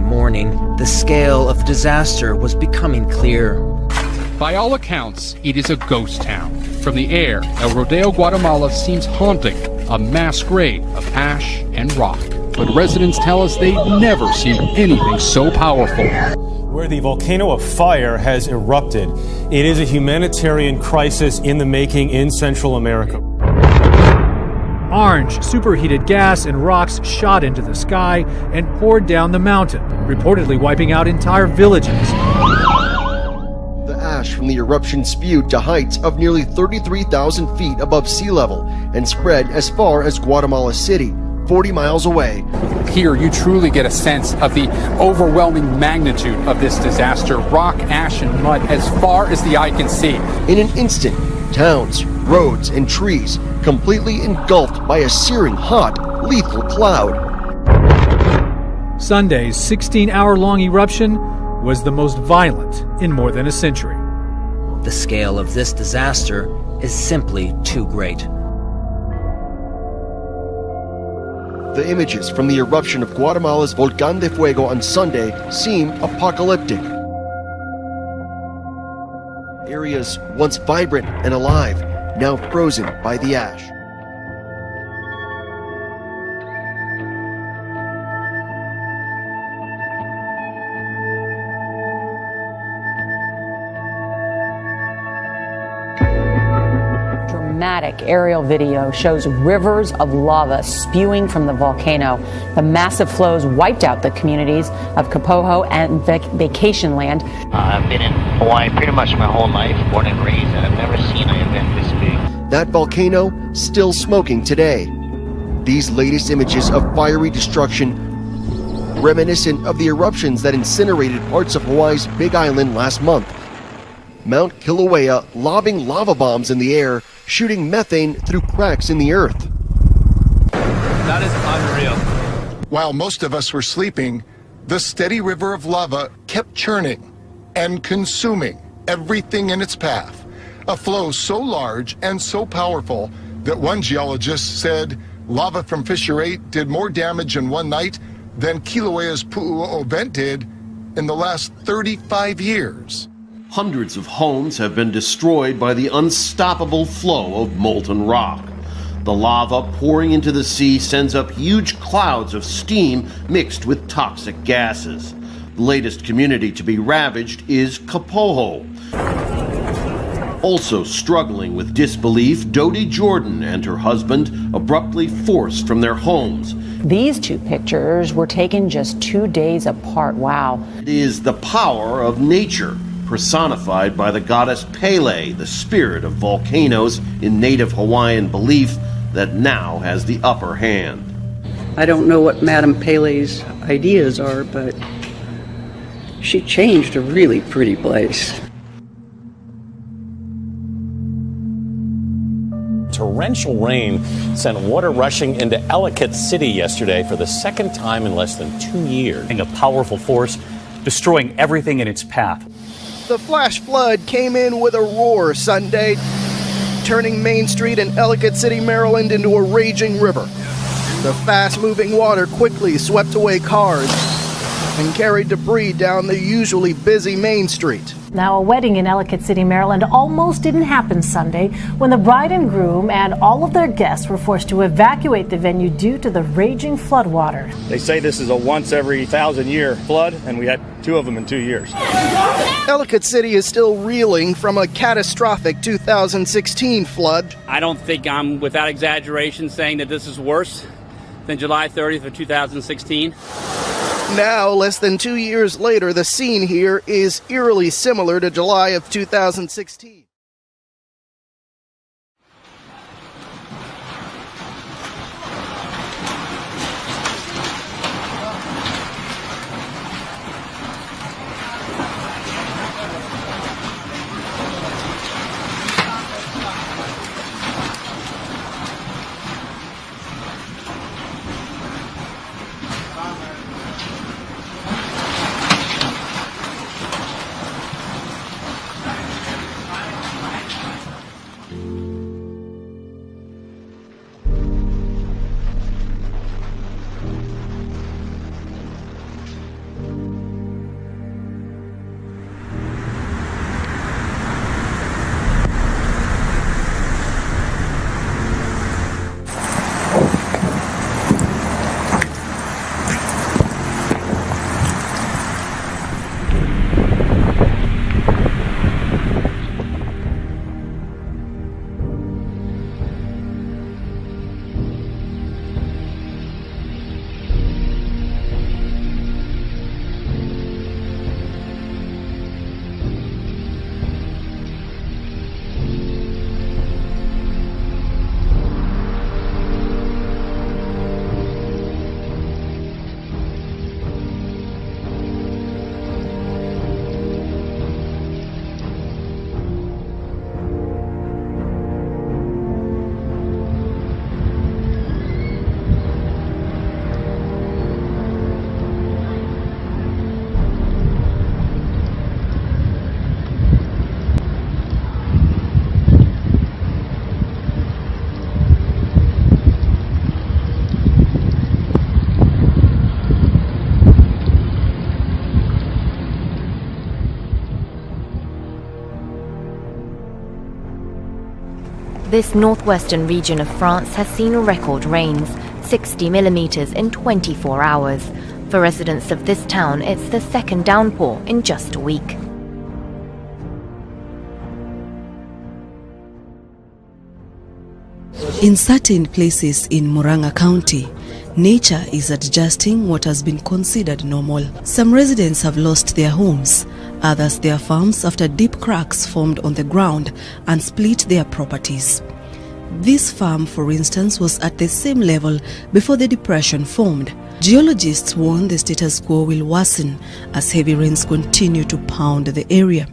morning, the scale of disaster was becoming clear. By all accounts, it is a ghost town. From the air, El Rodeo, Guatemala seems haunting, a mass grave of ash and rock. But residents tell us they've never seen anything so powerful. Where the volcano of fire has erupted, it is a humanitarian crisis in the making in Central America. Orange, superheated gas and rocks shot into the sky and poured down the mountain, reportedly wiping out entire villages. The ash from the eruption spewed to heights of nearly 33,000 feet above sea level and spread as far as Guatemala City, 40 miles away. Here, you truly get a sense of the overwhelming magnitude of this disaster. Rock, ash, and mud as far as the eye can see. In an instant, towns, roads, and trees completely engulfed by a searing hot, lethal cloud. Sunday's 16-hour-long eruption was the most violent in more than a century. The scale of this disaster is simply too great. The images from the eruption of Guatemala's Volcán de Fuego on Sunday seem apocalyptic. Areas once vibrant and alive, now frozen by the ash. Dramatic aerial video shows rivers of lava spewing from the volcano. The massive flows wiped out the communities of Kapoho and Vacation Land. I've been in Hawaii pretty much my whole life, born and raised, and I've never seen an event this big. That volcano still smoking today. These latest images of fiery destruction, reminiscent of the eruptions that incinerated parts of Hawaii's Big Island last month. Mount Kilauea lobbing lava bombs in the air, shooting methane through cracks in the earth. That is unreal. While most of us were sleeping, the steady river of lava kept churning and consuming everything in its path. A flow so large and so powerful that one geologist said lava from Fissure 8 did more damage in one night than Kilauea's Pu'u'o vent did in the last 35 years. Hundreds of homes have been destroyed by the unstoppable flow of molten rock. The lava pouring into the sea sends up huge clouds of steam mixed with toxic gases. The latest community to be ravaged is Kapoho. Also struggling with disbelief, Dodie Jordan and her husband abruptly forced from their homes. These two pictures were taken just 2 days apart. Wow. It is the power of nature, personified by the goddess Pele, the spirit of volcanoes in native Hawaiian belief, that now has the upper hand. I don't know what Madame Pele's ideas are, but she changed a really pretty place. Torrential rain sent water rushing into Ellicott City yesterday for the second time in less than 2 years. A powerful force destroying everything in its path. The flash flood came in with a roar Sunday, turning Main Street in Ellicott City, Maryland into a raging river. The fast-moving water quickly swept away cars and carried debris down the usually busy Main Street. Now, a wedding in Ellicott City, Maryland almost didn't happen Sunday when the bride and groom and all of their guests were forced to evacuate the venue due to the raging floodwater. They say this is a once every 1,000-year flood, and we had 2 of them in 2 years. Ellicott City is still reeling from a catastrophic 2016 flood. I don't think I'm, without exaggeration, saying that this is worse than July 30th of 2016. Now, less than 2 years later, the scene here is eerily similar to July of 2016. This northwestern region of France has seen record rains, 60 millimeters in 24 hours. For residents of this town, it's the second downpour in just a week. In certain places in Murang'a County, nature is adjusting what has been considered normal. Some residents have lost their homes, others their farms after deep cracks formed on the ground and split their properties. This farm, for instance, was at the same level before the depression formed. Geologists warn the status quo will worsen as heavy rains continue to pound the area.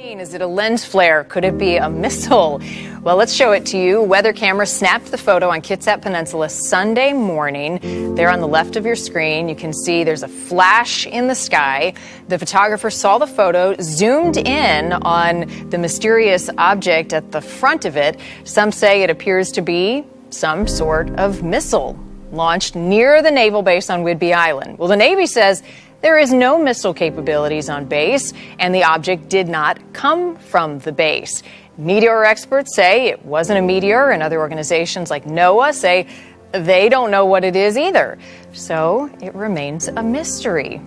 Is it a lens flare? Could it be a missile? Well, let's show it to you. Weather cameras snapped the photo on Kitsap Peninsula Sunday morning. There on the left of your screen, you can see there's a flash in the sky. The photographer saw the photo, zoomed in on the mysterious object at the front of it. Some say it appears to be some sort of missile launched near the naval base on Whidbey Island. Well, the Navy says there is no missile capabilities on base, and the object did not come from the base. Meteor experts say it wasn't a meteor, and other organizations like NOAA say they don't know what it is either. So it remains a mystery.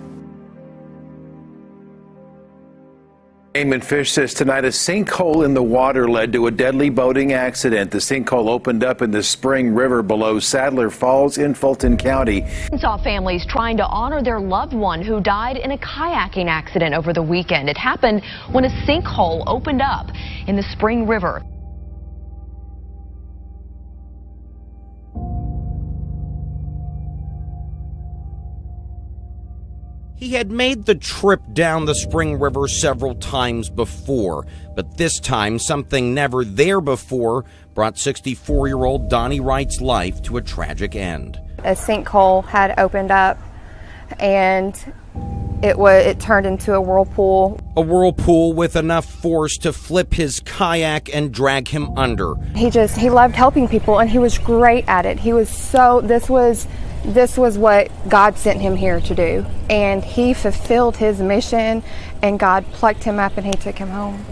Eamon Fish says tonight a sinkhole in the water led to a deadly boating accident. The sinkhole opened up in the Spring River below Sadler Falls in Fulton County. Saw families trying to honor their loved one who died in a kayaking accident over the weekend. It happened when a sinkhole opened up in the Spring River. He had made the trip down the Spring River several times before, but this time something never there before brought 64-year-old Donnie Wright's life to a tragic end. A sinkhole had opened up and it turned into a whirlpool. A whirlpool with enough force to flip his kayak and drag him under. He loved helping people, and he was great at it. This was what God sent him here to do, and he fulfilled his mission, and God plucked him up and he took him home.